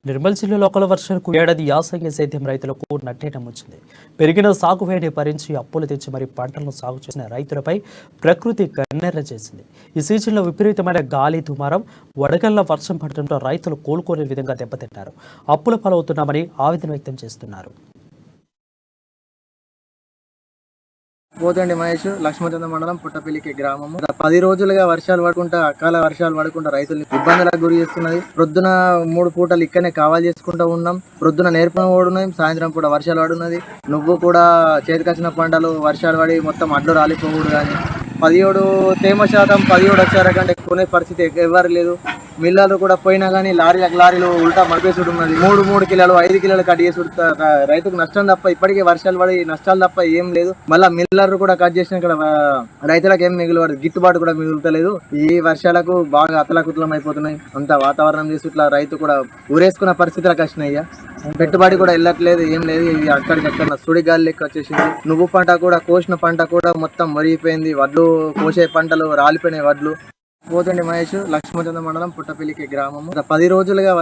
నిర్మల్ జిల్లాలో ఒకల వర్షాలకు ఏడాది యాసంగి సేద్యం రైతులకు నట్టేయడం వచ్చింది. పెరిగిన సాగు వేడిని భరించి అప్పులు తెచ్చి మరి పంటలను సాగు చేసిన రైతులపై ప్రకృతి కన్నెర్ర చేసింది. ఈ సీజన్లో విపరీతమైన గాలి దుమారం, వడగళ్ల వర్షం పడటంతో రైతులు కోలుకోని విధంగా దెబ్బతిన్నారు. అప్పుల పాలవుతున్నామని ఆవేదన వ్యక్తం చేస్తున్నారు. పోతండి మహేష్, లక్ష్మచంద్ర మండలం పుట్టపల్లికి గ్రామము. 10 రోజులుగా వర్షాలు పడుకుంటా, అకాల వర్షాలు పడుకుంటా రైతులు ఇబ్బందులకు గురి చేస్తున్నది. ప్రొద్దున 3 పూటలు ఇక్కడనే కావాలి చేసుకుంటూ ఉన్నాం. ప్రొద్దున నేర్పణ ఓడున్నాయి, సాయంత్రం పూట వర్షాలు పడున్నది. నువ్వు కూడా చేతికొచ్చిన పంటలు వర్షాలు పడి మొత్తం అడ్డు రాలిపోకూడదు. కానీ 17 తేమ శాతం 17 వచ్చార కంటే కొనే పరిస్థితి ఎవరు లేదు. మిల్లర్లు కూడా పోయినా కానీ లారీలు ఉల్టా మడిపేసుడు ఉన్నది. 3 కిలోలు 5 కిలోలు కట్ చేసుడు రైతుకు నష్టం తప్ప, ఇప్పటికే వర్షాలు పడి నష్టాలు తప్ప ఏం లేదు. మళ్ళీ మిల్లర్ కూడా కట్ చేసిన ఇక్కడ రైతులకు ఏం మిగులు గిట్టుబాటు కూడా మిగులుతలేదు. ఈ వర్షాలకు బాగా అతలకుతలం అయిపోతున్నాయి. అంత వాతావరణం చేసి ఇట్లా రైతు కూడా ఊరేసుకున్న పరిస్థితులకు వచ్చినాయ్యా. పెట్టుబడి కూడా వెళ్ళట్లేదు, ఏం లేదు. ఇది అక్కడికక్కడ సుడి గాలి లెక్క వచ్చేసింది. నువ్వు పంట కూడా, కోసిన పంట కూడా మొత్తం మరిగిపోయింది. వడ్లు కోసే పంటలు రాలిపోయినాయి వడ్లు. పోతండి మహేష్, లక్ష్మచంద్ర మండలం పుట్టపల్లికి గ్రామము. 10 రోజులుగా